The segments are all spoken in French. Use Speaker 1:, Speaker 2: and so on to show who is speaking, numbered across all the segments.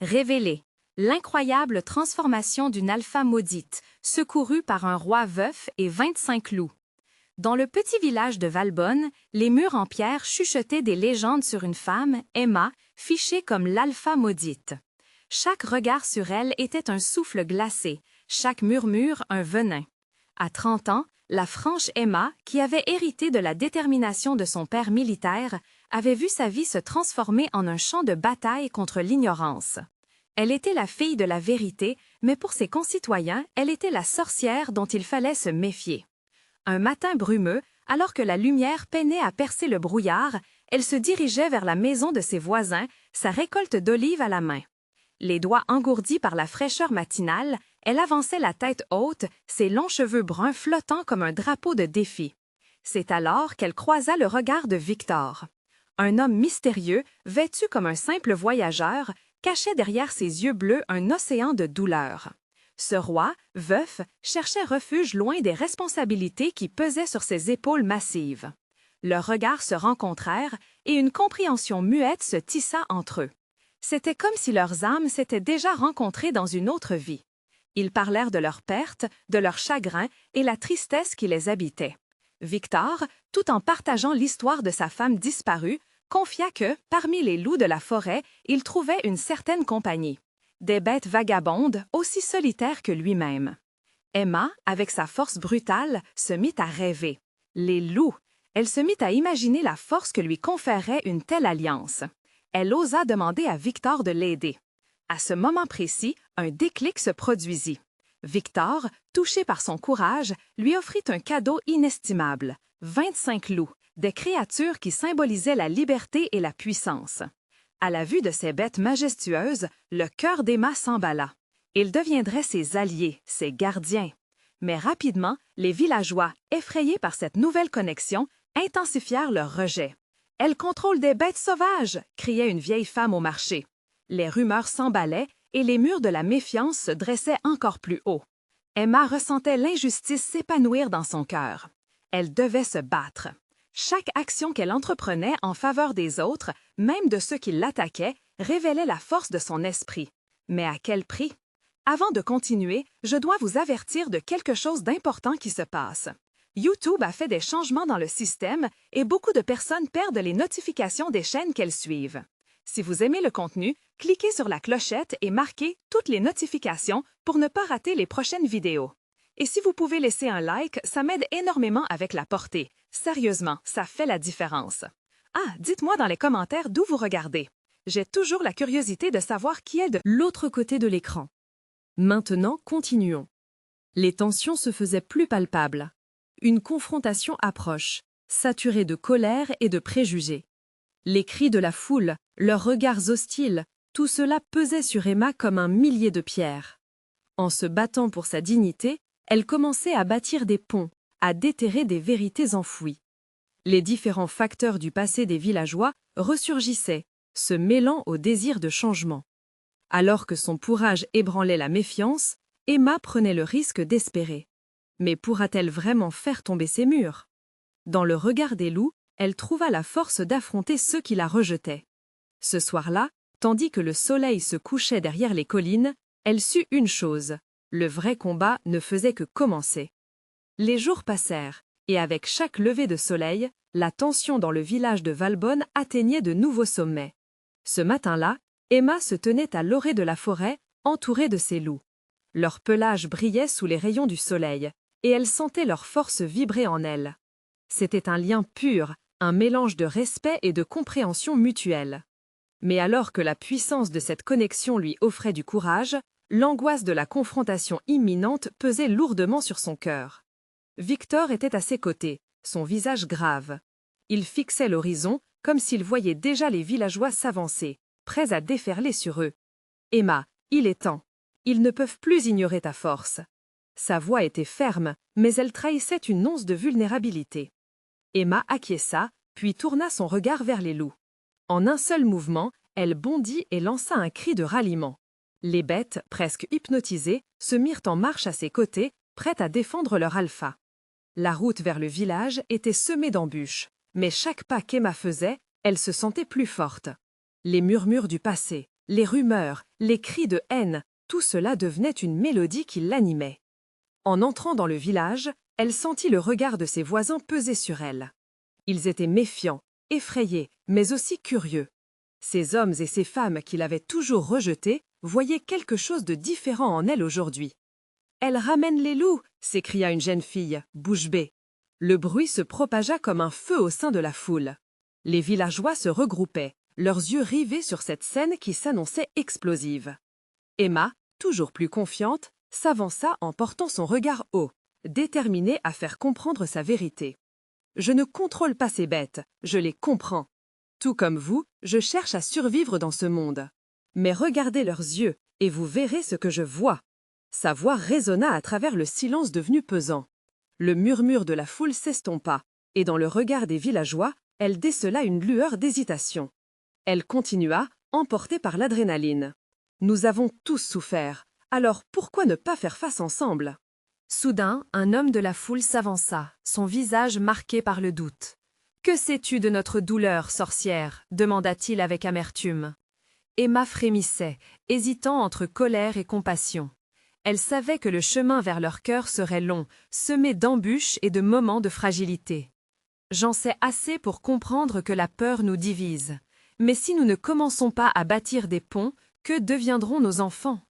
Speaker 1: Révélé. L'incroyable transformation d'une alpha maudite, secourue par un roi veuf et 25 loups. Dans le petit village de Valbonne, les murs en pierre chuchotaient des légendes sur une femme, Emma, fichée comme l'alpha maudite. Chaque regard sur elle était un souffle glacé, chaque murmure un venin. À 30 ans, la franche Emma, qui avait hérité de la détermination de son père militaire, avait vu sa vie se transformer en un champ de bataille contre l'ignorance. Elle était la fille de la vérité, mais pour ses concitoyens, elle était la sorcière dont il fallait se méfier. Un matin brumeux, alors que la lumière peinait à percer le brouillard, elle se dirigeait vers la maison de ses voisins, sa récolte d'olives à la main. Les doigts engourdis par la fraîcheur matinale, elle avançait la tête haute, ses longs cheveux bruns flottant comme un drapeau de défi. C'est alors qu'elle croisa le regard de Victor. Un homme mystérieux, vêtu comme un simple voyageur, cachait derrière ses yeux bleus un océan de douleur. Ce roi, veuf, cherchait refuge loin des responsabilités qui pesaient sur ses épaules massives. Leurs regards se rencontrèrent et une compréhension muette se tissa entre eux. C'était comme si leurs âmes s'étaient déjà rencontrées dans une autre vie. Ils parlèrent de leur perte, de leur chagrin et la tristesse qui les habitait. Victor, tout en partageant l'histoire de sa femme disparue, confia que, parmi les loups de la forêt, il trouvait une certaine compagnie. Des bêtes vagabondes, aussi solitaires que lui-même. Emma, avec sa force brutale, se mit à rêver. Les loups! Elle se mit à imaginer la force que lui conférait une telle alliance. Elle osa demander à Victor de l'aider. À ce moment précis, un déclic se produisit. Victor, touché par son courage, lui offrit un cadeau inestimable, 25 loups, des créatures qui symbolisaient la liberté et la puissance. À la vue de ces bêtes majestueuses, le cœur d'Emma s'emballa. Ils deviendraient ses alliés, ses gardiens. Mais rapidement, les villageois, effrayés par cette nouvelle connexion, intensifièrent leur rejet. « Elle contrôle des bêtes sauvages !» criait une vieille femme au marché. Les rumeurs s'emballaient et les murs de la méfiance se dressaient encore plus haut. Emma ressentait l'injustice s'épanouir dans son cœur. Elle devait se battre. Chaque action qu'elle entreprenait en faveur des autres, même de ceux qui l'attaquaient, révélait la force de son esprit. Mais à quel prix? Avant de continuer, je dois vous avertir de quelque chose d'important qui se passe. YouTube a fait des changements dans le système et beaucoup de personnes perdent les notifications des chaînes qu'elles suivent. Si vous aimez le contenu, cliquez sur la clochette et marquez toutes les notifications pour ne pas rater les prochaines vidéos. Et si vous pouvez laisser un like, ça m'aide énormément avec la portée. Sérieusement, ça fait la différence. Ah, dites-moi dans les commentaires d'où vous regardez. J'ai toujours la curiosité de savoir qui est de
Speaker 2: l'autre côté de l'écran. Maintenant, continuons. Les tensions se faisaient plus palpables. Une confrontation approche, saturée de colère et de préjugés. Les cris de la foule, leurs regards hostiles, tout cela pesait sur Emma comme un millier de pierres. En se battant pour sa dignité, elle commençait à bâtir des ponts, à déterrer des vérités enfouies. Les différents facteurs du passé des villageois ressurgissaient, se mêlant au désir de changement. Alors que son courage ébranlait la méfiance, Emma prenait le risque d'espérer. Mais pourra-t-elle vraiment faire tomber ses murs? Dans le regard des loups, elle trouva la force d'affronter ceux qui la rejetaient. Ce soir-là, tandis que le soleil se couchait derrière les collines, elle sut une chose, le vrai combat ne faisait que commencer. Les jours passèrent, et avec chaque lever de soleil, la tension dans le village de Valbonne atteignait de nouveaux sommets. Ce matin-là, Emma se tenait à l'orée de la forêt, entourée de ses loups. Leur pelage brillait sous les rayons du soleil, et elle sentait leur force vibrer en elle. C'était un lien pur, un mélange de respect et de compréhension mutuelle. Mais alors que la puissance de cette connexion lui offrait du courage, l'angoisse de la confrontation imminente pesait lourdement sur son cœur. Victor était à ses côtés, son visage grave. Il fixait l'horizon comme s'il voyait déjà les villageois s'avancer, prêts à déferler sur eux. « Emma, il est temps. Ils ne peuvent plus ignorer ta force. » Sa voix était ferme, mais elle trahissait une once de vulnérabilité. Emma acquiesça, puis tourna son regard vers les loups. En un seul mouvement, elle bondit et lança un cri de ralliement. Les bêtes, presque hypnotisées, se mirent en marche à ses côtés, prêtes à défendre leur alpha. La route vers le village était semée d'embûches, mais chaque pas qu'Emma faisait, elle se sentait plus forte. Les murmures du passé, Les rumeurs, les cris de haine, tout cela devenait une mélodie qui l'animait. En entrant dans le village, elle sentit le regard de ses voisins peser sur elle. Ils étaient méfiants, effrayés, mais aussi curieux. Ces hommes et ces femmes qui l'avaient toujours rejetée voyaient quelque chose de différent en elle aujourd'hui. « Elle ramène les loups !» s'écria une jeune fille, bouche bée. Le bruit se propagea comme un feu au sein de la foule. Les villageois se regroupaient, leurs yeux rivés sur cette scène qui s'annonçait explosive. Emma, toujours plus confiante, s'avança en portant son regard haut, déterminée à faire comprendre sa vérité. « Je ne contrôle pas ces bêtes, je les comprends. Tout comme vous, je cherche à survivre dans ce monde. Mais regardez leurs yeux, et vous verrez ce que je vois. » Sa voix résonna à travers le silence devenu pesant. Le murmure de la foule s'estompa, et dans le regard des villageois, elle décela une lueur d'hésitation. Elle continua, emportée par l'adrénaline. « Nous avons tous souffert, alors pourquoi ne pas faire face ensemble ?»
Speaker 1: Soudain, un homme de la foule s'avança, son visage marqué par le doute. « Que sais-tu de notre douleur, sorcière ?» demanda-t-il avec amertume. Emma frémissait, hésitant entre colère et compassion. Elle savait que le chemin vers leur cœur serait long, semé d'embûches et de moments de fragilité. « J'en sais assez pour comprendre que la peur nous divise. Mais si nous ne commençons pas à bâtir des ponts, que deviendront nos enfants ?»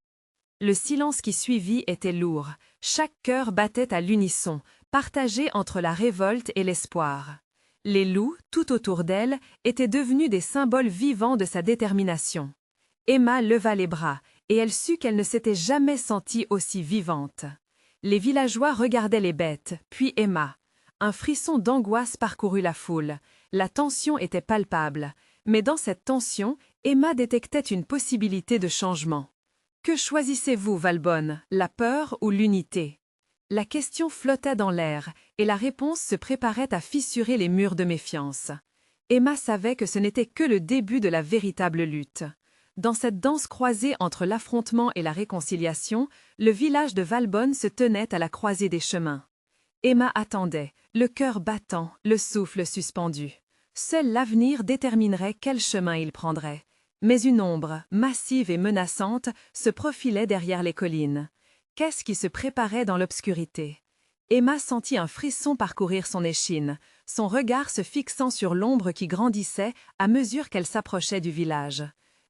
Speaker 1: Le silence qui suivit était lourd. Chaque cœur battait à l'unisson, partagé entre la révolte et l'espoir. Les loups, tout autour d'elle, étaient devenus des symboles vivants de sa détermination. Emma leva les bras, et elle sut qu'elle ne s'était jamais sentie aussi vivante. Les villageois regardaient les bêtes, puis Emma. Un frisson d'angoisse parcourut la foule. La tension était palpable, mais dans cette tension, Emma détectait une possibilité de changement. Que choisissez-vous, Valbonne, la peur ou l'unité? La question flottait dans l'air, et la réponse se préparait à fissurer les murs de méfiance. Emma savait que ce n'était que le début de la véritable lutte. Dans cette danse croisée entre l'affrontement et la réconciliation, le village de Valbonne se tenait à la croisée des chemins. Emma attendait, le cœur battant, le souffle suspendu. Seul l'avenir déterminerait quel chemin il prendrait. Mais une ombre, massive et menaçante, se profilait derrière les collines. Qu'est-ce qui se préparait dans l'obscurité? Emma sentit un frisson parcourir son échine, son regard se fixant sur l'ombre qui grandissait à mesure qu'elle s'approchait du village.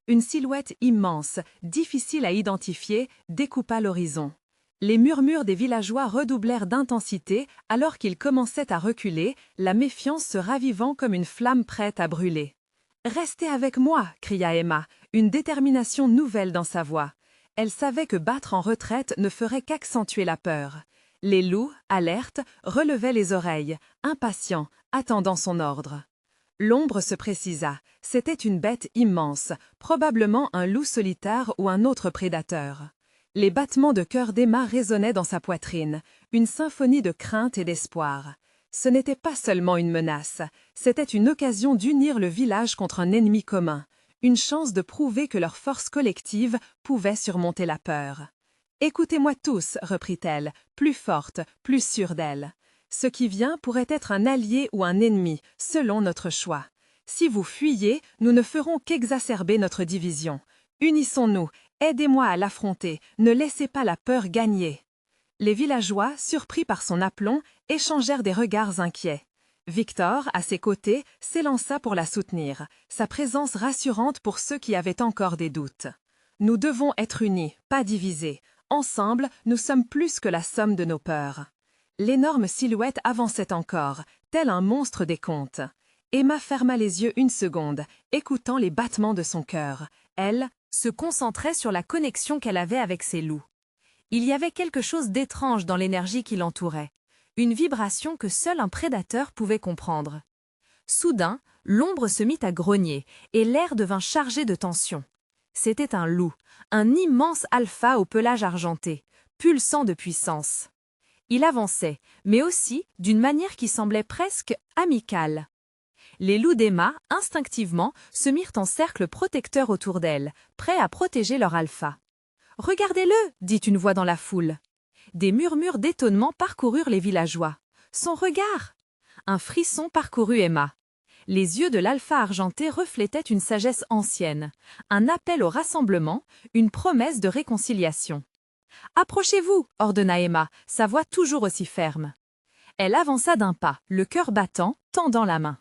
Speaker 1: Une silhouette immense, difficile à identifier, découpa l'horizon. Les murmures des villageois redoublèrent d'intensité alors qu'ils commençaient à reculer, la méfiance se ravivant comme une flamme prête à brûler. « Restez avec moi !» cria Emma, une détermination nouvelle dans sa voix. Elle savait que battre en retraite ne ferait qu'accentuer la peur. Les loups, alertes, relevaient les oreilles, impatients, attendant son ordre. L'ombre se précisa. C'était une bête immense, probablement un loup solitaire ou un autre prédateur. Les battements de cœur d'Emma résonnaient dans sa poitrine, une symphonie de crainte et d'espoir. Ce n'était pas seulement une menace, c'était une occasion d'unir le village contre un ennemi commun, une chance de prouver que leur force collective pouvait surmonter la peur. « Écoutez-moi tous, reprit-elle, plus forte, plus sûre d'elle. Ce qui vient pourrait être un allié ou un ennemi, selon notre choix. Si vous fuyez, nous ne ferons qu'exacerber notre division. Unissons-nous, aidez-moi à l'affronter, ne laissez pas la peur gagner. » Les villageois, surpris par son aplomb, échangèrent des regards inquiets. Victor, à ses côtés, s'élança pour la soutenir, sa présence rassurante pour ceux qui avaient encore des doutes. « Nous devons être unis, pas divisés. Ensemble, nous sommes plus que la somme de nos peurs. » L'énorme silhouette avançait encore, tel un monstre des contes. Emma ferma les yeux une seconde, écoutant les battements de son cœur. Elle se concentrait sur la connexion qu'elle avait avec ses loups. Il y avait quelque chose d'étrange dans l'énergie qui l'entourait, une vibration que seul un prédateur pouvait comprendre. Soudain, l'ombre se mit à grogner et l'air devint chargé de tension. C'était un loup, un immense alpha au pelage argenté, pulsant de puissance. Il avançait, mais aussi d'une manière qui semblait presque amicale. Les loups d'Emma, instinctivement, se mirent en cercle protecteur autour d'elle, prêts à protéger leur alpha. « Regardez-le » dit une voix dans la foule. Des murmures d'étonnement parcoururent les villageois. « Son regard !» Un frisson parcourut Emma.
Speaker 2: Les yeux de l'alpha argenté reflétaient une sagesse ancienne, un appel au rassemblement, une promesse de réconciliation. « Approchez-vous » ordonna Emma, sa voix toujours aussi ferme. Elle avança d'un pas, le cœur battant, tendant la main.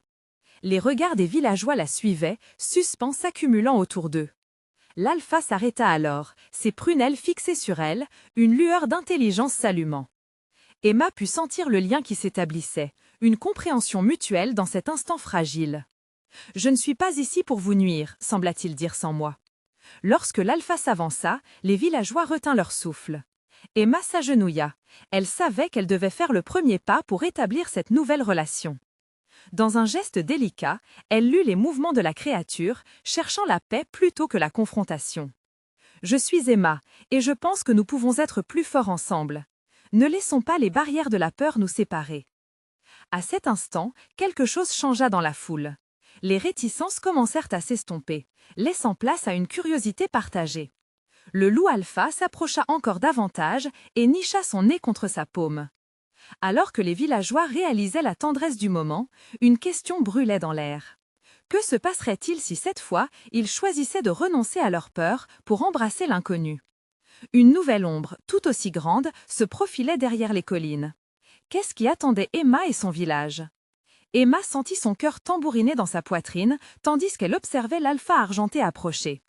Speaker 2: Les regards des villageois la suivaient, suspens s'accumulant autour d'eux. L'alpha s'arrêta alors, ses prunelles fixées sur elle, une lueur d'intelligence s'allumant. Emma put sentir le lien qui s'établissait, une compréhension mutuelle dans cet instant fragile. « Je ne suis pas ici pour vous nuire », sembla-t-il dire sans moi. Lorsque l'alpha s'avança, les villageois retinrent leur souffle. Emma s'agenouilla. Elle savait qu'elle devait faire le premier pas pour établir cette nouvelle relation. Dans un geste délicat, elle lut les mouvements de la créature, cherchant la paix plutôt que la confrontation. « Je suis Emma, et je pense que nous pouvons être plus forts ensemble. Ne laissons pas les barrières de la peur nous séparer. » À cet instant, quelque chose changea dans la foule. Les réticences commencèrent à s'estomper, laissant place à une curiosité partagée. Le loup alpha s'approcha encore davantage et nicha son nez contre sa paume. Alors que les villageois réalisaient la tendresse du moment, une question brûlait dans l'air. Que se passerait-il si cette fois, ils choisissaient de renoncer à leur peur pour embrasser l'inconnu? Une nouvelle ombre, tout aussi grande, se profilait derrière les collines. Qu'est-ce qui attendait Emma et son village? Emma sentit son cœur tambouriner dans sa poitrine, tandis qu'elle observait l'alpha argenté approcher.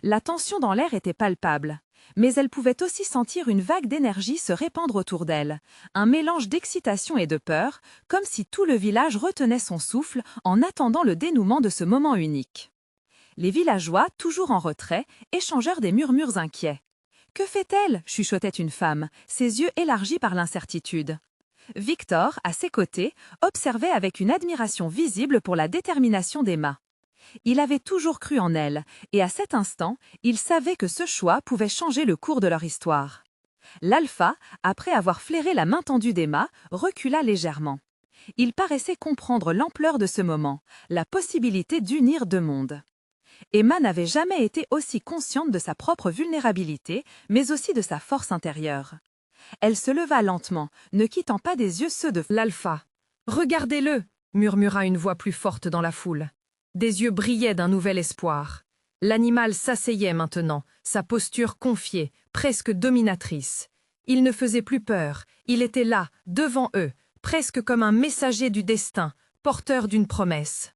Speaker 2: La tension dans l'air était palpable, mais elle pouvait aussi sentir une vague d'énergie se répandre autour d'elle, un mélange d'excitation et de peur, comme si tout le village retenait son souffle en attendant le dénouement de ce moment unique. Les villageois, toujours en retrait, échangèrent des murmures inquiets. « Que fait-elle » chuchotait une femme, ses yeux élargis par l'incertitude. Victor, à ses côtés, observait avec une admiration visible pour la détermination d'Emma. Il avait toujours cru en elle, et à cet instant, il savait que ce choix pouvait changer le cours de leur histoire. L'alpha, après avoir flairé la main tendue d'Emma, recula légèrement. Il paraissait comprendre l'ampleur de ce moment, la possibilité d'unir deux mondes. Emma n'avait jamais été aussi consciente de sa propre vulnérabilité, mais aussi de sa force intérieure. Elle se leva lentement, ne quittant pas des yeux ceux de l'alpha. « Regardez-le » murmura une voix plus forte dans la foule. Des yeux brillaient d'un nouvel espoir. L'animal s'asseyait maintenant, sa posture confiée, presque dominatrice. Il ne faisait plus peur, il était là, devant eux, presque comme un messager du destin, porteur d'une promesse.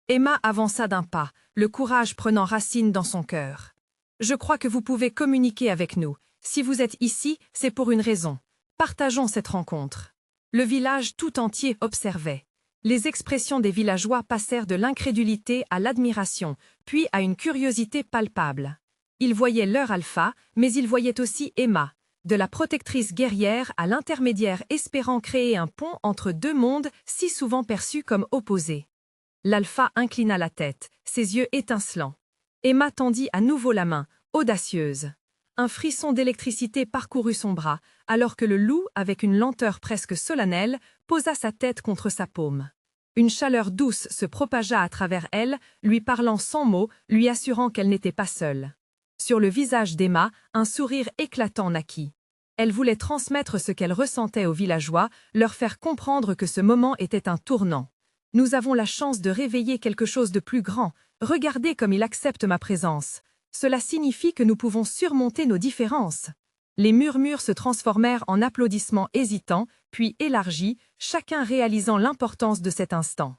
Speaker 2: Emma avança d'un pas, le courage prenant racine dans son cœur. « Je crois que vous pouvez communiquer avec nous. Si vous êtes ici, c'est pour une raison. Partageons cette rencontre. » Le village tout entier observait. Les expressions des villageois passèrent de l'incrédulité à l'admiration, puis à une curiosité palpable. Ils voyaient leur alpha, mais ils voyaient aussi Emma, de la protectrice guerrière à l'intermédiaire espérant créer un pont entre deux mondes si souvent perçus comme opposés. L'alpha inclina la tête, ses yeux étincelants. Emma tendit à nouveau la main, audacieuse. Un frisson d'électricité parcourut son bras, alors que le loup, avec une lenteur presque solennelle, posa sa tête contre sa paume. Une chaleur douce se propagea à travers elle, lui parlant sans mots, lui assurant qu'elle n'était pas seule. Sur le visage d'Emma, un sourire éclatant naquit. Elle voulait transmettre ce qu'elle ressentait aux villageois, leur faire comprendre que ce moment était un tournant. « Nous avons la chance de réveiller quelque chose de plus grand. Regardez comme il accepte ma présence. Cela signifie que nous pouvons surmonter nos différences. » Les murmures se transformèrent en applaudissements hésitants, puis élargis, chacun réalisant l'importance de cet instant.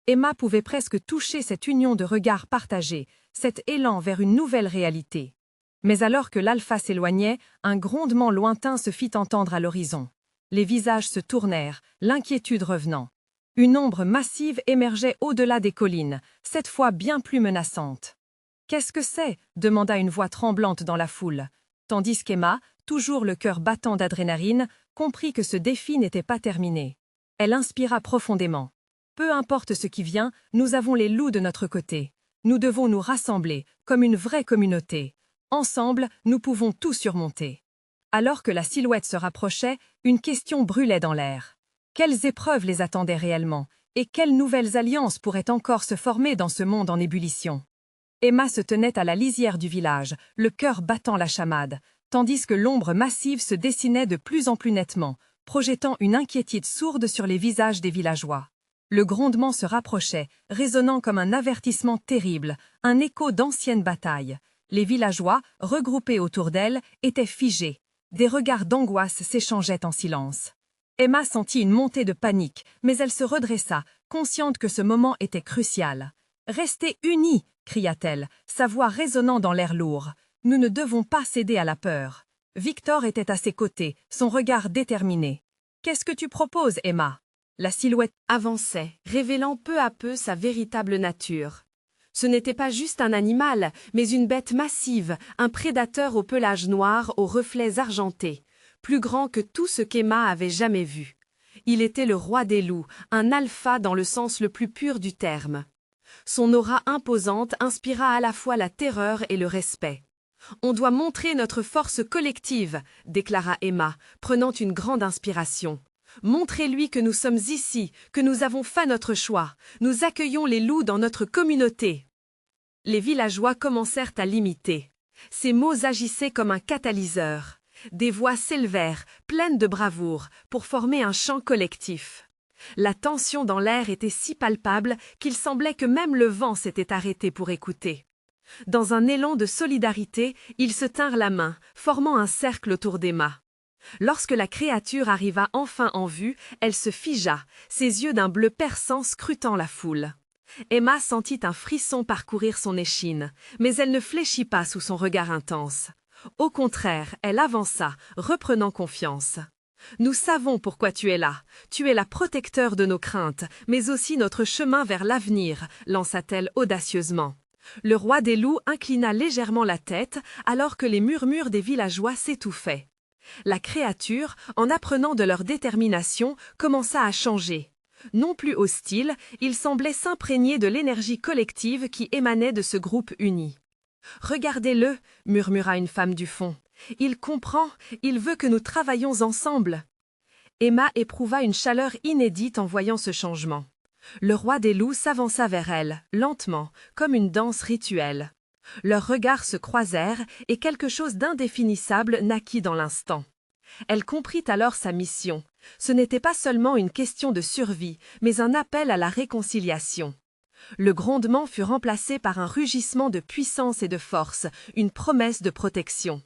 Speaker 2: Emma pouvait presque toucher cette union de regards partagés, cet élan vers une nouvelle réalité. Mais alors que l'alpha s'éloignait, un grondement lointain se fit entendre à l'horizon. Les visages se tournèrent, l'inquiétude revenant. Une ombre massive émergeait au-delà des collines, cette fois bien plus menaçante. « Qu'est-ce que c'est » demanda une voix tremblante dans la foule, tandis qu'Emma, toujours le cœur battant d'adrénaline, comprit que ce défi n'était pas terminé. Elle inspira profondément. « Peu importe ce qui vient, nous avons les loups de notre côté. Nous devons nous rassembler, comme une vraie communauté. Ensemble, nous pouvons tout surmonter. » Alors que la silhouette se rapprochait, une question brûlait dans l'air. Quelles épreuves les attendaient réellement, et quelles nouvelles alliances pourraient encore se former dans ce monde en ébullition? Emma se tenait à la lisière du village, le cœur battant la chamade, tandis que l'ombre massive se dessinait de plus en plus nettement, projetant une inquiétude sourde sur les visages des villageois. Le grondement se rapprochait, résonnant comme un avertissement terrible, un écho d'anciennes batailles. Les villageois, regroupés autour d'elle, étaient figés. Des regards d'angoisse s'échangeaient en silence. Emma sentit une montée de panique, mais elle se redressa, consciente que ce moment était crucial. « Restez unis !» cria-t-elle, sa voix résonnant dans l'air lourd. « Nous ne devons pas céder à la peur. » Victor était à ses côtés, son regard déterminé. « Qu'est-ce que tu proposes, Emma ?» La silhouette
Speaker 1: avançait, révélant peu à peu sa véritable nature. Ce n'était pas juste un animal, mais une bête massive, un prédateur au pelage noir, aux reflets argentés, plus grand que tout ce qu'Emma avait jamais vu. Il était le roi des loups, un alpha dans le sens le plus pur du terme. Son aura imposante inspira à la fois la terreur et le respect. « On doit montrer notre force collective », déclara Emma, prenant une grande inspiration. « Montrez-lui que nous sommes ici, que nous avons fait notre choix. Nous accueillons les loups dans notre communauté. » Les villageois commencèrent à l'imiter. Ces mots agissaient comme un catalyseur. Des voix s'élevèrent, pleines de bravoure, pour former un chant collectif. La tension dans l'air était si palpable qu'il semblait que même le vent s'était arrêté pour écouter. Dans un élan de solidarité, ils se tinrent la main, formant un cercle autour d'Emma. Lorsque la créature arriva enfin en vue, elle se figea, ses yeux d'un bleu perçant scrutant la foule. Emma sentit un frisson parcourir son échine, mais elle ne fléchit pas sous son regard intense. Au contraire, elle avança, reprenant confiance. « Nous savons pourquoi tu es là. Tu es la protecteur de nos craintes, mais aussi notre chemin vers l'avenir, lança-t-elle audacieusement. Le roi des loups inclina légèrement la tête alors que les murmures des villageois s'étouffaient. La créature, en apprenant de leur détermination, commença à changer. Non plus hostile, il semblait s'imprégner de l'énergie collective qui émanait de ce groupe uni. « Regardez-le » murmura une femme du fond. « Il comprend, il veut que nous travaillions ensemble. » Emma éprouva une chaleur inédite en voyant ce changement. Le roi des loups s'avança vers elle, lentement, comme une danse rituelle. Leurs regards se croisèrent et quelque chose d'indéfinissable naquit dans l'instant. Elle comprit alors sa mission. Ce n'était pas seulement une question de survie, mais un appel à la réconciliation. Le grondement fut remplacé par un rugissement de puissance et de force, une promesse de protection.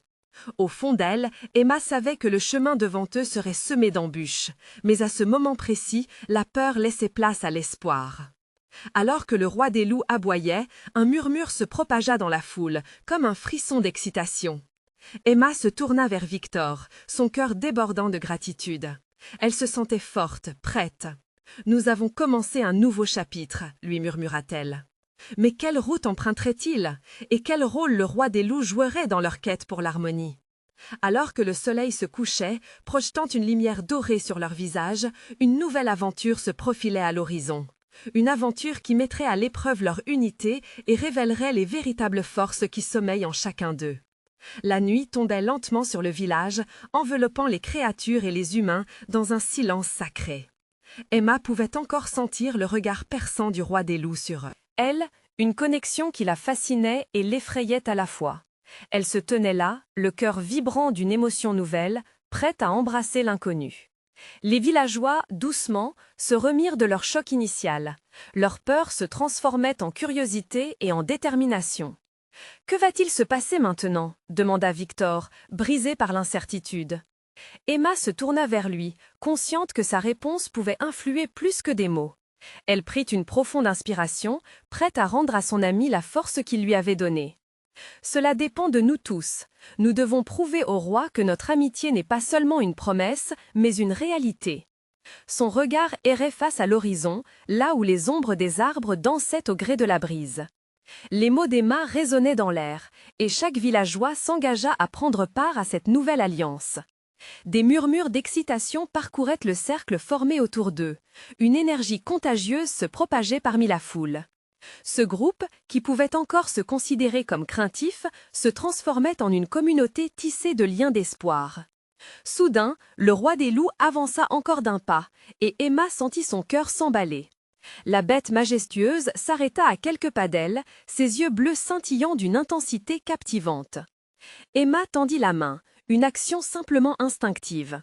Speaker 1: Au fond d'elle, Emma savait que le chemin devant eux serait semé d'embûches, mais à ce moment précis, la peur laissait place à l'espoir. Alors que le roi des loups aboyait, un murmure se propagea dans la foule, comme un frisson d'excitation. Emma se tourna vers Victor, son cœur débordant de gratitude. Elle se sentait forte, prête. « Nous avons commencé un nouveau chapitre », lui murmura-t-elle. Mais quelle route emprunterait-il? Et quel rôle le roi des loups jouerait dans leur quête pour l'harmonie? Alors que le soleil se couchait, projetant une lumière dorée sur leur visage, une nouvelle aventure se profilait à l'horizon. Une aventure qui mettrait à l'épreuve leur unité et révélerait les véritables forces qui sommeillent en chacun d'eux. La nuit tombait lentement sur le village, enveloppant les créatures et les humains dans un silence sacré. Emma pouvait encore sentir le regard perçant du roi des loups sur eux. Elle, une connexion qui la fascinait et l'effrayait à la fois. Elle se tenait là, le cœur vibrant d'une émotion nouvelle, prête à embrasser l'inconnu. Les villageois, doucement, se remirent de leur choc initial. Leur peur se transformait en curiosité et en détermination. « Que va-t-il se passer maintenant » demanda Victor, brisé par l'incertitude. Emma se tourna vers lui, consciente que sa réponse pouvait influer plus que des mots. Elle prit une profonde inspiration, prête à rendre à son ami la force qu'il lui avait donnée. « Cela dépend de nous tous. Nous devons prouver au roi que notre amitié n'est pas seulement une promesse, mais une réalité. » Son regard errait face à l'horizon, là où les ombres des arbres dansaient au gré de la brise. Les mots d'Emma résonnaient dans l'air, et chaque villageois s'engagea à prendre part à cette nouvelle alliance. Des murmures d'excitation parcouraient le cercle formé autour d'eux. Une énergie contagieuse se propageait parmi la foule. Ce groupe, qui pouvait encore se considérer comme craintif, se transformait en une communauté tissée de liens d'espoir. Soudain, le roi des loups avança encore d'un pas, et Emma sentit son cœur s'emballer. La bête majestueuse s'arrêta à quelques pas d'elle, ses yeux bleus scintillant d'une intensité captivante. Emma tendit la main, une action simplement instinctive.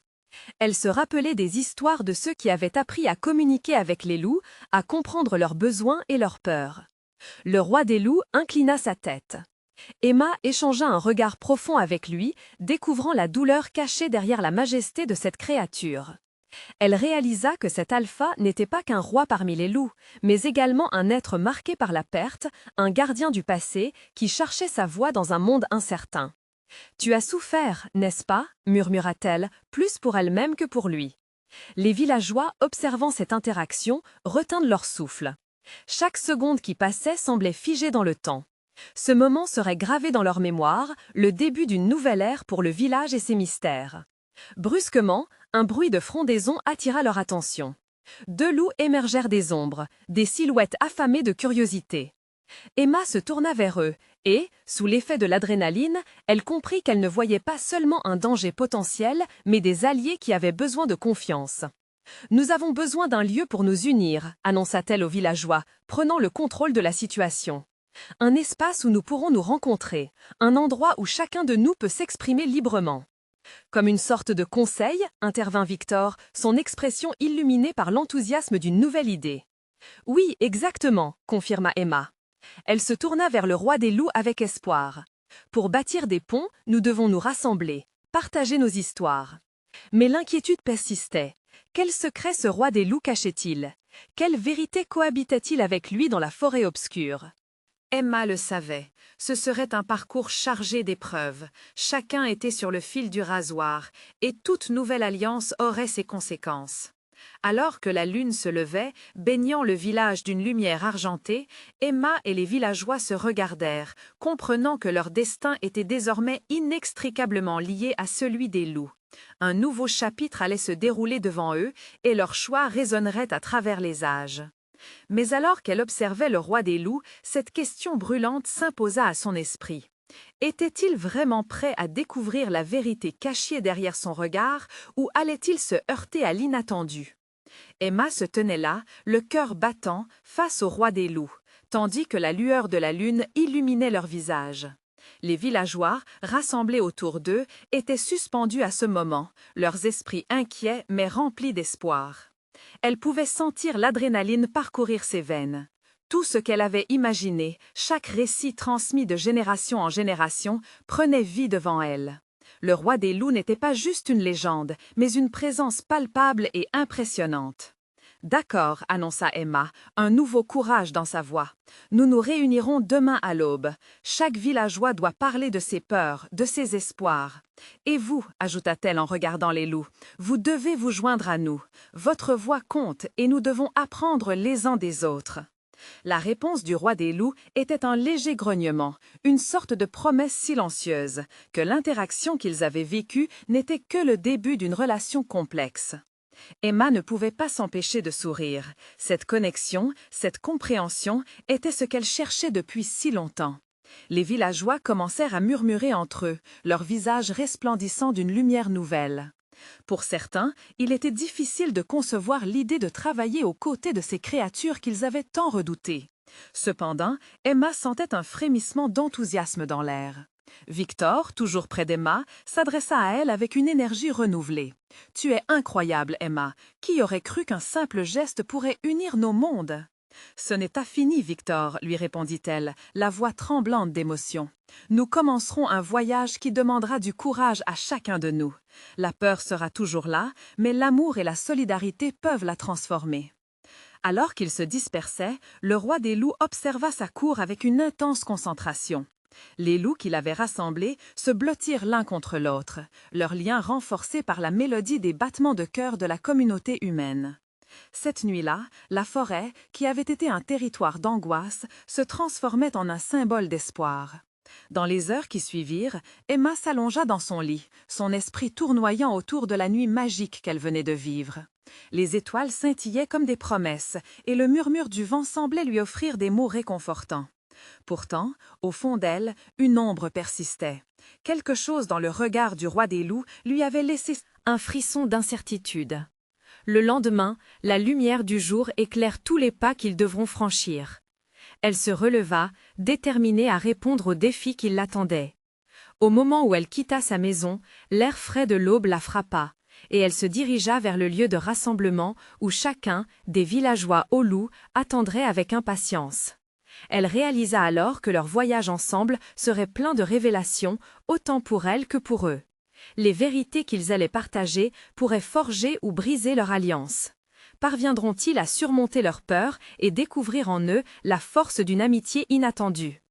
Speaker 2: Elle se rappelait des histoires de ceux qui avaient appris à communiquer avec les loups, à comprendre leurs besoins et leurs peurs. Le roi des loups inclina sa tête. Emma échangea un regard profond avec lui, découvrant la douleur cachée derrière la majesté de cette créature. Elle réalisa que cet alpha n'était pas qu'un roi parmi les loups, mais également un être marqué par la perte, un gardien du passé qui cherchait sa voie dans un monde incertain. « Tu as souffert, n'est-ce pas » murmura-t-elle, plus pour elle-même que pour lui. Les villageois, observant cette interaction, retinrent leur souffle. Chaque seconde qui passait semblait figée dans le temps. Ce moment serait gravé dans leur mémoire, le début d'une nouvelle ère pour le village et ses mystères. Brusquement, un bruit de frondaison attira leur attention. Deux loups émergèrent des ombres, des silhouettes affamées de curiosité. Emma se tourna vers eux et, sous l'effet de l'adrénaline, elle comprit qu'elle ne voyait pas seulement un danger potentiel, mais des alliés qui avaient besoin de confiance. « Nous avons besoin d'un lieu pour nous unir », annonça-t-elle aux villageois, prenant le contrôle de la situation. « Un espace où nous pourrons nous rencontrer, un endroit où chacun de nous peut s'exprimer librement. » Comme une sorte de conseil, intervint Victor, son expression illuminée par l'enthousiasme d'une nouvelle idée. « Oui, exactement », confirma Emma. Elle se tourna vers le roi des loups avec espoir. « Pour bâtir des ponts, nous devons nous rassembler, partager nos histoires. » Mais l'inquiétude persistait. Quel secret ce roi des loups cachait-il? Quelle vérité cohabitait-il avec lui dans la forêt obscure?
Speaker 1: Emma le savait. Ce serait un parcours chargé d'épreuves. Chacun était sur le fil du rasoir, et toute nouvelle alliance aurait ses conséquences. Alors que la lune se levait, baignant le village d'une lumière argentée, Emma et les villageois se regardèrent, comprenant que leur destin était désormais inextricablement lié à celui des loups. Un nouveau chapitre allait se dérouler devant eux, et leur choix résonnerait à travers les âges. Mais alors qu'elle observait le roi des loups, cette question brûlante s'imposa à son esprit. Était-il vraiment prêt à découvrir la vérité cachée derrière son regard, ou allait-il se heurter à l'inattendu? Emma se tenait là, le cœur battant, face au roi des loups, tandis que la lueur de la lune illuminait leurs visages. Les villageois, rassemblés autour d'eux, étaient suspendus à ce moment, leurs esprits inquiets mais remplis d'espoir. Elle pouvait sentir l'adrénaline parcourir ses veines. Tout ce qu'elle avait imaginé, chaque récit transmis de génération en génération, prenait vie devant elle. Le roi des loups n'était pas juste une légende, mais une présence palpable et impressionnante. « D'accord, » annonça Emma, un nouveau courage dans sa voix. « Nous nous réunirons demain à l'aube. Chaque villageois doit parler de ses peurs, de ses espoirs. Et vous, ajouta-t-elle en regardant les loups, vous devez vous joindre à nous. Votre voix compte et nous devons apprendre les uns des autres. » La réponse du roi des loups était un léger grognement, une sorte de promesse silencieuse, que l'interaction qu'ils avaient vécue n'était que le début d'une relation complexe. Emma ne pouvait pas s'empêcher de sourire. Cette connexion, cette compréhension était ce qu'elle cherchait depuis si longtemps. Les villageois commencèrent à murmurer entre eux, leurs visages resplendissant d'une lumière nouvelle. Pour certains, il était difficile de concevoir l'idée de travailler aux côtés de ces créatures qu'ils avaient tant redoutées. Cependant, Emma sentait un frémissement d'enthousiasme dans l'air. Victor, toujours près d'Emma, s'adressa à elle avec une énergie renouvelée. « Tu es incroyable, Emma. Qui aurait cru qu'un simple geste pourrait unir nos mondes ?» « Ce n'est pas fini, Victor, » lui répondit-elle, la voix tremblante d'émotion. « Nous commencerons un voyage qui demandera du courage à chacun de nous. La peur sera toujours là, mais l'amour et la solidarité peuvent la transformer. » Alors qu'ils se dispersaient, le roi des loups observa sa cour avec une intense concentration. Les loups qu'il avait rassemblés se blottirent l'un contre l'autre, leur lien renforcé par la mélodie des battements de cœur de la communauté humaine. Cette nuit-là, la forêt, qui avait été un territoire d'angoisse, se transformait en un symbole d'espoir. Dans les heures qui suivirent, Emma s'allongea dans son lit, son esprit tournoyant autour de la nuit magique qu'elle venait de vivre. Les étoiles scintillaient comme des promesses, et le murmure du vent semblait lui offrir des mots réconfortants. Pourtant, au fond d'elle, une ombre persistait. Quelque chose dans le regard du roi des loups lui avait laissé un frisson d'incertitude. Le lendemain, la lumière du jour éclaire tous les pas qu'ils devront franchir. Elle se releva, déterminée à répondre aux défis qui l'attendaient. Au moment où elle quitta sa maison, l'air frais de l'aube la frappa.
Speaker 2: et elle se dirigea vers le lieu de rassemblement où chacun, des villageois aux loups, attendrait avec impatience. Elle réalisa alors que leur voyage ensemble serait plein de révélations, autant pour elle que pour eux. Les vérités qu'ils allaient partager pourraient forger ou briser leur alliance. Parviendront-ils à surmonter leur peur et découvrir en eux la force d'une amitié inattendue?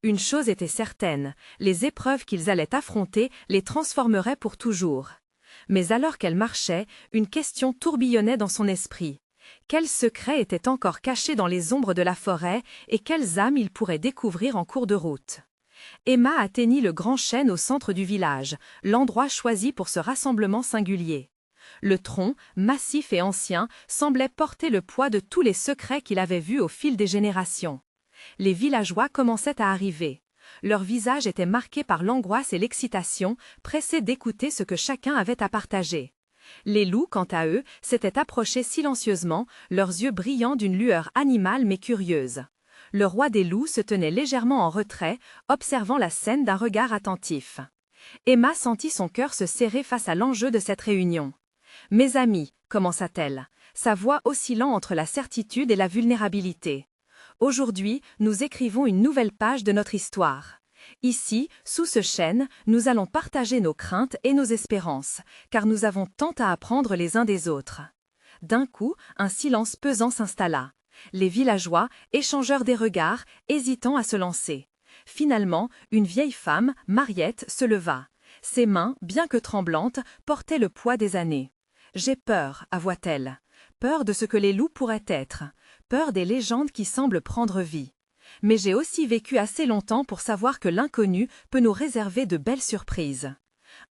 Speaker 2: Une chose était certaine, les épreuves qu'ils allaient affronter les transformeraient pour toujours. Mais alors qu'elle marchait, une question tourbillonnait dans son esprit. Quels secrets étaient encore cachés dans les ombres de la forêt et quelles âmes ils pourraient découvrir en cours de route? Emma atteignit le grand chêne au centre du village, l'endroit choisi pour ce rassemblement singulier. Le tronc, massif et ancien, semblait porter le poids de tous les secrets qu'il avait vus au fil des générations. Les villageois commençaient à arriver. Leurs visages étaient marqués par l'angoisse et l'excitation, pressés d'écouter ce que chacun avait à partager. Les loups, quant à eux, s'étaient approchés silencieusement, leurs yeux brillants d'une lueur animale mais curieuse. Le roi des loups se tenait légèrement en retrait, observant la scène d'un regard attentif. Emma sentit son cœur se serrer face à l'enjeu de cette réunion. « Mes amis », commença-t-elle, sa voix oscillant entre la certitude et la vulnérabilité. « Aujourd'hui, nous écrivons une nouvelle page de notre histoire. Ici, sous ce chêne, nous allons partager nos craintes et nos espérances, car nous avons tant à apprendre les uns des autres. » D'un coup, un silence pesant s'installa. Les villageois échangèrent des regards, hésitant à se lancer. Finalement, une vieille femme, Mariette, se leva. Ses mains, bien que tremblantes, portaient le poids des années. « J'ai peur », avoua-t-elle. « Peur de ce que les loups pourraient être. Peur des légendes qui semblent prendre vie. Mais j'ai aussi vécu assez longtemps pour savoir que l'inconnu peut nous réserver de belles surprises. »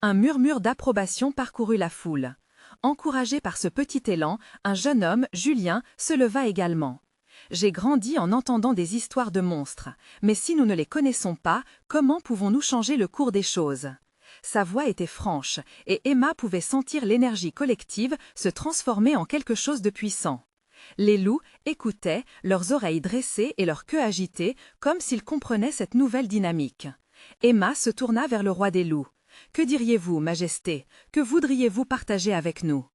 Speaker 2: Un murmure d'approbation parcourut la foule. Encouragé par ce petit élan, un jeune homme, Julien, se leva également. « J'ai grandi en entendant des histoires de monstres, mais si nous ne les connaissons pas, comment pouvons-nous changer le cours des choses ?» Sa voix était franche, et Emma pouvait sentir l'énergie collective se transformer en quelque chose de puissant. Les loups écoutaient, leurs oreilles dressées et leur queue agitée, comme s'ils comprenaient cette nouvelle dynamique. Emma se tourna vers le roi des loups. « Que diriez-vous, Majesté? Que voudriez-vous partager avec nous ?»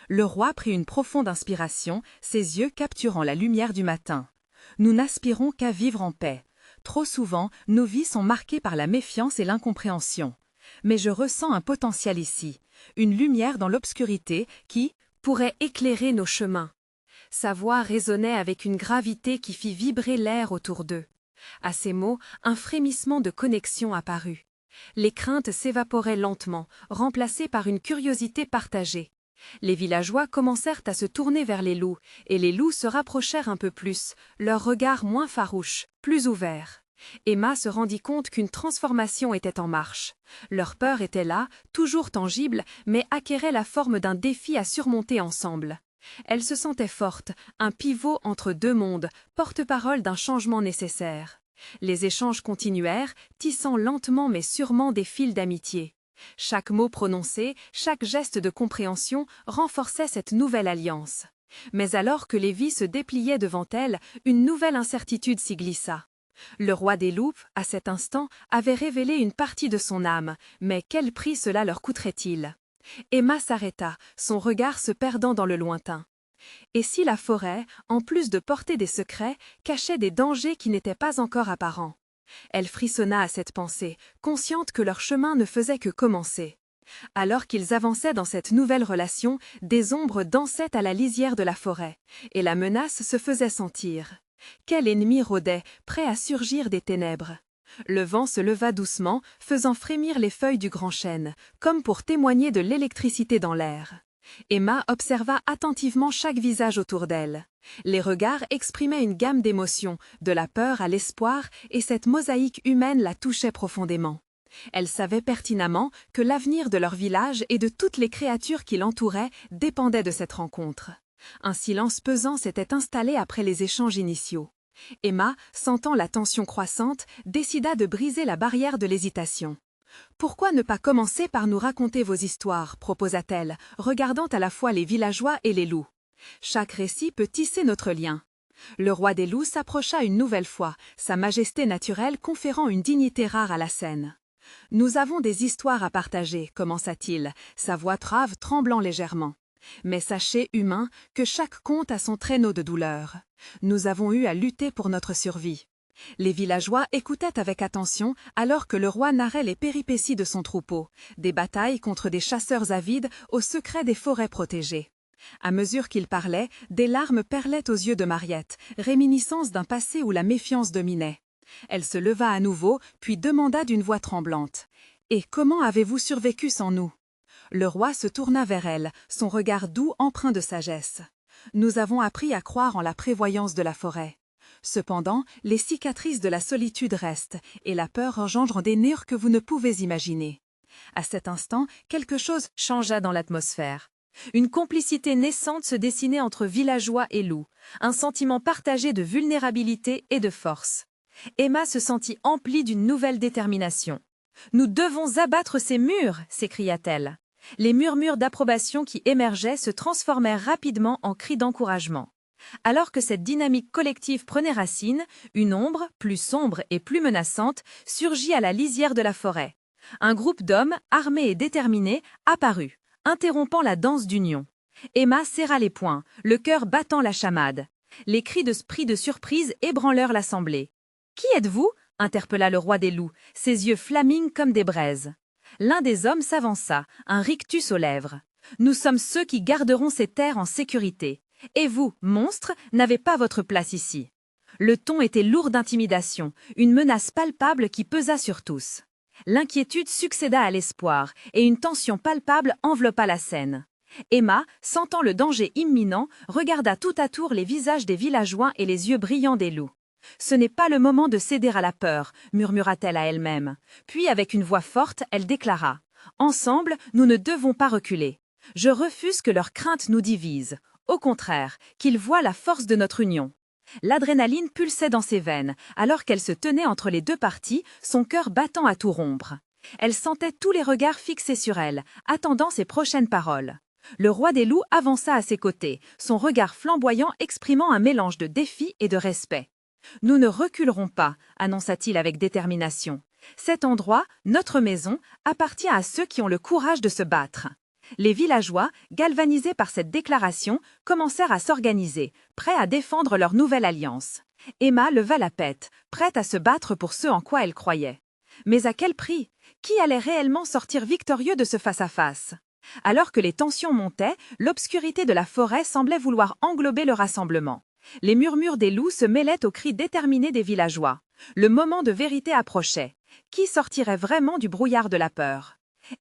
Speaker 2: Le roi prit une profonde inspiration, ses yeux capturant la lumière du matin. « Nous n'aspirons qu'à vivre en paix. Trop souvent, nos vies sont marquées par la méfiance et l'incompréhension. Mais je ressens un potentiel ici, une lumière dans l'obscurité qui pourrait éclairer nos chemins. » Sa voix résonnait avec une gravité qui fit vibrer l'air autour d'eux. À ces mots, un frémissement de connexion apparut. Les craintes s'évaporaient lentement, remplacées par une curiosité partagée. Les villageois commencèrent à se tourner vers les loups, et les loups se rapprochèrent un peu plus, leurs regards moins farouches, plus ouverts. Emma se rendit compte qu'une transformation était en marche. Leur peur était là, toujours tangible, mais acquérait la forme d'un défi à surmonter ensemble. Elle se sentait forte, un pivot entre deux mondes, porte-parole d'un changement nécessaire. Les échanges continuèrent, tissant lentement mais sûrement des fils d'amitié. Chaque mot prononcé, chaque geste de compréhension renforçait cette nouvelle alliance. Mais alors que les vies se dépliaient devant elle, une nouvelle incertitude s'y glissa. Le roi des loups, à cet instant, avait révélé une partie de son âme, mais quel prix cela leur coûterait-il? Emma s'arrêta, son regard se perdant dans le lointain. Et si la forêt, en plus de porter des secrets, cachait des dangers qui n'étaient pas encore apparents? Elle frissonna à cette pensée, consciente que leur chemin ne faisait que commencer. Alors qu'ils avançaient dans cette nouvelle relation, des ombres dansaient à la lisière de la forêt, et la menace se faisait sentir. Quel ennemi rôdait, prêt à surgir des ténèbres? Le vent se leva doucement, faisant frémir les feuilles du grand chêne, comme pour témoigner de l'électricité dans l'air. Emma observa attentivement chaque visage autour d'elle. Les regards exprimaient une gamme d'émotions, de la peur à l'espoir, et cette mosaïque humaine la touchait profondément. Elle savait pertinemment que l'avenir de leur village et de toutes les créatures qui l'entouraient dépendait de cette rencontre. Un silence pesant s'était installé après les échanges initiaux. Emma, sentant la tension croissante, décida de briser la barrière de l'hésitation. « Pourquoi ne pas commencer par nous raconter vos histoires ?» proposa-t-elle, regardant à la fois les villageois et les loups. « Chaque récit peut tisser notre lien. » Le roi des loups s'approcha une nouvelle fois, sa majesté naturelle conférant une dignité rare à la scène.
Speaker 3: « Nous avons des histoires à partager, commença-t-il, sa voix grave tremblant légèrement. Mais sachez, humains, que chaque conte a son traîneau de douleur. Nous avons eu à lutter pour notre survie. » Les villageois écoutaient avec attention alors que le roi narrait les péripéties de son troupeau, des batailles contre des chasseurs avides au secret des forêts protégées. À mesure qu'il parlait, des larmes perlaient aux yeux de Mariette, réminiscence d'un passé où la méfiance dominait. Elle se leva à nouveau, puis demanda d'une voix tremblante. « Et comment avez-vous survécu sans nous ?» Le roi se tourna vers elle, son regard doux empreint de sagesse. « Nous avons appris à croire en la prévoyance de la forêt. Cependant, les cicatrices de la solitude restent, et la peur engendre des nerfs que vous ne pouvez imaginer. » À cet instant, quelque chose changea dans l'atmosphère. Une complicité naissante se dessinait entre villageois et loups, un sentiment partagé de vulnérabilité et de force. Emma se sentit emplie d'une nouvelle détermination. « Nous devons abattre ces murs !» s'écria-t-elle. Les murmures d'approbation qui émergeaient se transformèrent rapidement en cris d'encouragement. Alors que cette dynamique collective prenait racine, une ombre, plus sombre et plus menaçante, surgit à la lisière de la forêt. Un groupe d'hommes, armés et déterminés, apparut, interrompant la danse d'union. Emma serra les poings, le cœur battant la chamade. Les cris de surprise ébranlèrent l'assemblée. « Qui êtes-vous » interpella le roi des loups, ses yeux flamingent comme des braises. L'un des hommes s'avança, un rictus aux lèvres. « Nous sommes ceux qui garderont ces terres en sécurité. Et vous, monstres, n'avez pas votre place ici. » Le ton était lourd d'intimidation, une menace palpable qui pesa sur tous. L'inquiétude succéda à l'espoir, et une tension palpable enveloppa la scène. Emma, sentant le danger imminent, regarda tout à tour les visages des villageois et les yeux brillants des loups. « Ce n'est pas le moment de céder à la peur », murmura-t-elle à elle-même. Puis, avec une voix forte, elle déclara « Ensemble, nous ne devons pas reculer. Je refuse que leurs craintes nous divisent. Au contraire, qu'ils voient la force de notre union. » L'adrénaline pulsait dans ses veines, alors qu'elle se tenait entre les deux parties, son cœur battant à tout rompre. Elle sentait tous les regards fixés sur elle, attendant ses prochaines paroles. Le roi des loups avança à ses côtés, son regard flamboyant exprimant un mélange de défi et de respect. « Nous ne reculerons pas », annonça-t-il avec détermination. « Cet endroit, notre maison, appartient à ceux qui ont le courage de se battre. » Les villageois, galvanisés par cette déclaration, commencèrent à s'organiser, prêts à défendre leur nouvelle alliance. Emma leva la tête, prête à se battre pour ce en quoi elle croyait. Mais à quel prix? Qui allait réellement sortir victorieux de ce face-à-face? Alors que les tensions montaient, l'obscurité de la forêt semblait vouloir englober le rassemblement. Les murmures des loups se mêlaient aux cris déterminés des villageois. Le moment de vérité approchait. Qui sortirait vraiment du brouillard de la peur?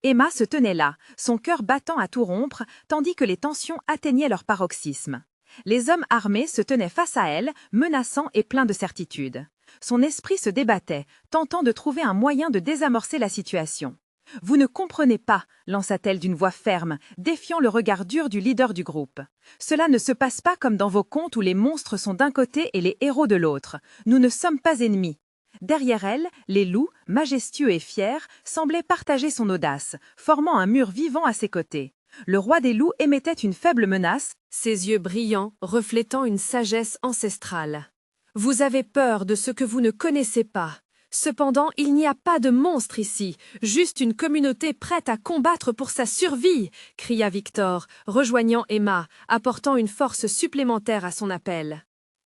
Speaker 3: Emma se tenait là, son cœur battant à tout rompre, tandis que les tensions atteignaient leur paroxysme. Les hommes armés se tenaient face à elle, menaçants et pleins de certitude. Son esprit se débattait, tentant de trouver un moyen de désamorcer la situation. « Vous ne comprenez pas » lança-t-elle d'une voix ferme, défiant le regard dur du leader du groupe. « Cela ne se passe pas comme dans vos contes où les monstres sont d'un côté et les héros de l'autre. Nous ne sommes pas ennemis. » Derrière elle, les loups, majestueux et fiers, semblaient partager son audace, formant un mur vivant à ses côtés. Le roi des loups émettait une faible menace, ses yeux brillants, reflétant une sagesse ancestrale. « Vous avez peur de ce que vous ne connaissez pas. Cependant, il n'y a pas de monstre ici, juste une communauté prête à combattre pour sa survie !» cria Victor, rejoignant Emma, apportant une force supplémentaire à son appel.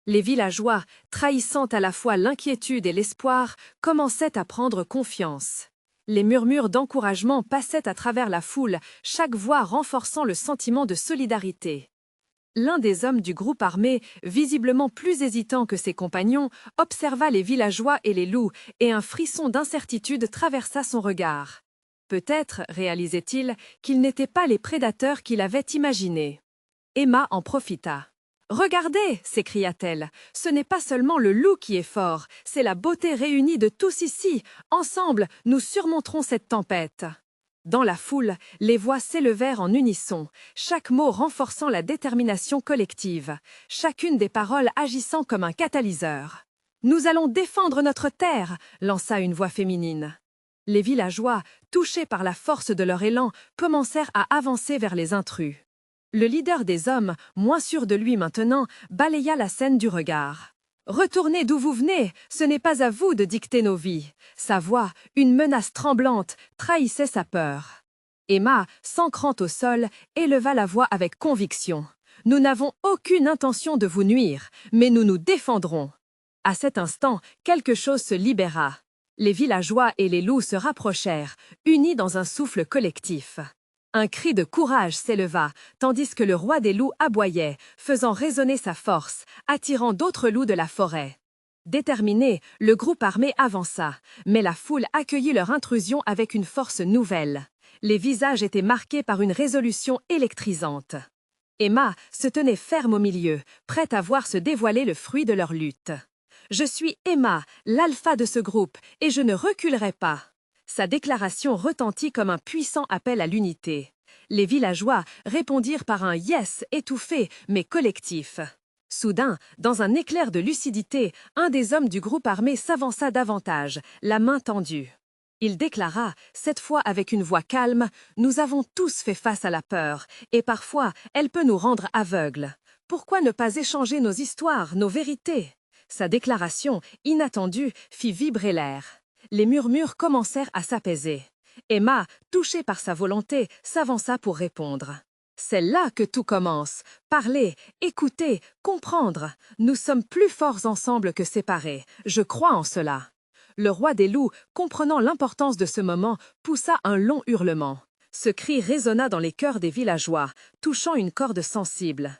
Speaker 3: Les villageois, trahissant à la fois l'inquiétude et l'espoir, commençaient à prendre confiance. Les murmures d'encouragement passaient à travers la foule, chaque voix renforçant le sentiment de solidarité. L'un des hommes du groupe armé, visiblement plus hésitant que ses compagnons, observa les villageois et les loups, et un frisson d'incertitude traversa son regard. Peut-être, réalisait-il, qu'ils n'étaient pas les prédateurs qu'il avait imaginés. Emma en profita. « Regardez !» s'écria-t-elle. « Ce n'est pas seulement le loup qui est fort, c'est la beauté réunie de tous ici. Ensemble, nous surmonterons cette tempête. » Dans la foule, les voix s'élevèrent en unisson, chaque mot renforçant la détermination collective, chacune des paroles agissant comme un catalyseur. « Nous allons défendre notre terre !» lança une voix féminine. Les villageois, touchés par la force de leur élan, commencèrent à avancer vers les intrus. Le leader des hommes, moins sûr de lui maintenant, balaya la scène du regard.
Speaker 2: Retournez d'où vous venez, ce n'est pas à vous de dicter nos vies. Sa voix, une menace tremblante, trahissait sa peur. Emma, s'ancrant au sol, éleva la voix avec conviction. Nous n'avons aucune intention de vous nuire, mais nous nous défendrons. À cet instant, quelque chose se libéra. Les villageois et les loups se rapprochèrent, unis dans un souffle collectif. Un cri de courage s'éleva, tandis que le roi des loups aboyait, faisant résonner sa force, attirant d'autres loups de la forêt. Déterminé, le groupe armé avança, mais la foule accueillit leur intrusion avec une force nouvelle. Les visages étaient marqués par une résolution électrisante. Emma se tenait ferme au milieu, prête à voir se dévoiler le fruit de leur lutte. « Je suis Emma, l'alpha de ce groupe, et je ne reculerai pas. » Sa déclaration retentit comme un puissant appel à l'unité. Les villageois répondirent par un « yes » étouffé, mais collectif. Soudain, dans un éclair de lucidité, un des hommes du groupe armé s'avança davantage, la main tendue. Il déclara, cette fois avec une voix calme, « Nous avons tous fait face à la peur, et parfois, elle peut nous rendre aveugles. Pourquoi ne pas échanger nos histoires, nos vérités ?» Sa déclaration, inattendue, fit vibrer l'air. Les murmures commencèrent à s'apaiser. Emma, touchée par sa volonté, s'avança pour répondre. « C'est là que tout commence. Parler, écouter, comprendre. Nous sommes plus forts ensemble que séparés. Je crois en cela. » Le roi des loups, comprenant l'importance de ce moment, poussa un long hurlement. Ce cri résonna dans les cœurs des villageois, touchant une corde sensible.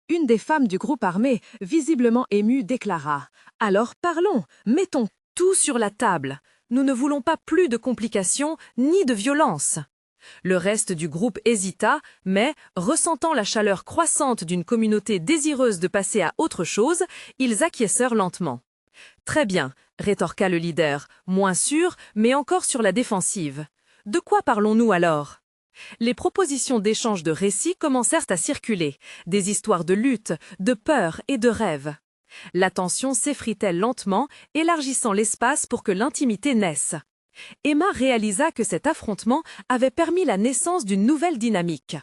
Speaker 2: Une des femmes du groupe armé, visiblement émue, déclara « Alors parlons, mettons tout sur la table. Nous ne voulons pas plus de complications ni de violence. » Le reste du groupe hésita, mais, ressentant la chaleur croissante d'une communauté désireuse de passer à autre chose, ils acquiescèrent lentement. « Très bien, » rétorqua le leader, moins sûr, mais encore sur la défensive. « De quoi parlons-nous alors ?» Les propositions d'échange de récits commencèrent à circuler, des histoires de lutte, de peur et de rêve. La tension s'effritait lentement, élargissant l'espace pour que l'intimité naisse. Emma réalisa que cet affrontement avait permis la naissance d'une nouvelle dynamique.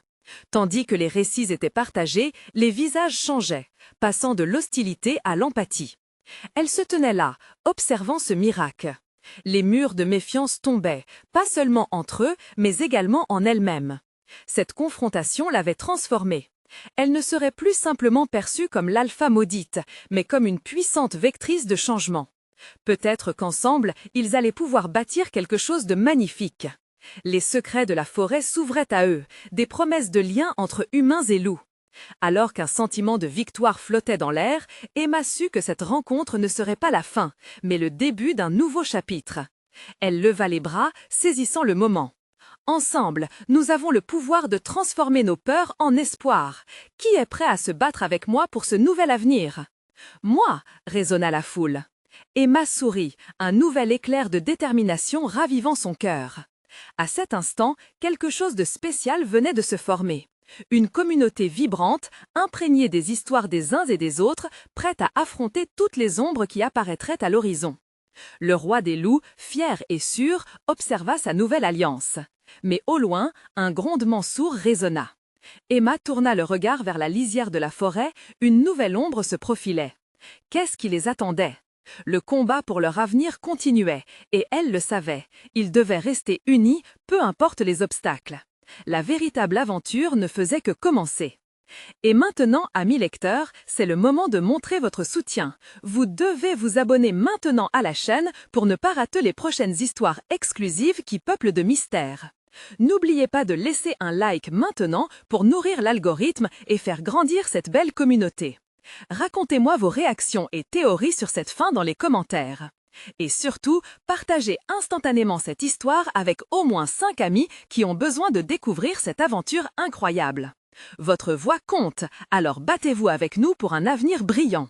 Speaker 2: Tandis que les récits étaient partagés, les visages changeaient, passant de l'hostilité à l'empathie. Elle se tenait là, observant ce miracle. Les murs de méfiance tombaient, pas seulement entre eux, mais également en elle-même. Cette confrontation l'avait transformée. Elle ne serait plus simplement perçue comme l'alpha maudite, mais comme une puissante vectrice de changement. Peut-être qu'ensemble, ils allaient pouvoir bâtir quelque chose de magnifique. Les secrets de la forêt s'ouvraient à eux, des promesses de lien entre humains et loups. Alors qu'un sentiment de victoire flottait dans l'air, Emma sut que cette rencontre ne serait pas la fin, mais le début d'un nouveau chapitre. Elle leva les bras, saisissant le moment. Ensemble, nous avons le pouvoir de transformer nos peurs en espoir. Qui est prêt à se battre avec moi pour ce nouvel avenir? Moi, résonna la foule. Emma sourit, un nouvel éclair de détermination ravivant son cœur. À cet instant, quelque chose de spécial venait de se former. Une communauté vibrante, imprégnée des histoires des uns et des autres, prête à affronter toutes les ombres qui apparaîtraient à l'horizon. Le roi des loups, fier et sûr, observa sa nouvelle alliance. Mais au loin, un grondement sourd résonna. Emma tourna le regard vers la lisière de la forêt, une nouvelle ombre se profilait. Qu'est-ce qui les attendait? Le combat pour leur avenir continuait, et elle le savait. Ils devaient rester unis, peu importe les obstacles. La véritable aventure ne faisait que commencer. Et maintenant, amis lecteurs, c'est le moment de montrer votre soutien. Vous devez vous abonner maintenant à la chaîne pour ne pas rater les prochaines histoires exclusives qui peuplent de mystères. N'oubliez pas de laisser un like maintenant pour nourrir l'algorithme et faire grandir cette belle communauté. Racontez-moi vos réactions et théories sur cette fin dans les commentaires. Et surtout, partagez instantanément cette histoire avec au moins 5 amis qui ont besoin de découvrir cette aventure incroyable. Votre voix compte, alors battez-vous avec nous pour un avenir brillant.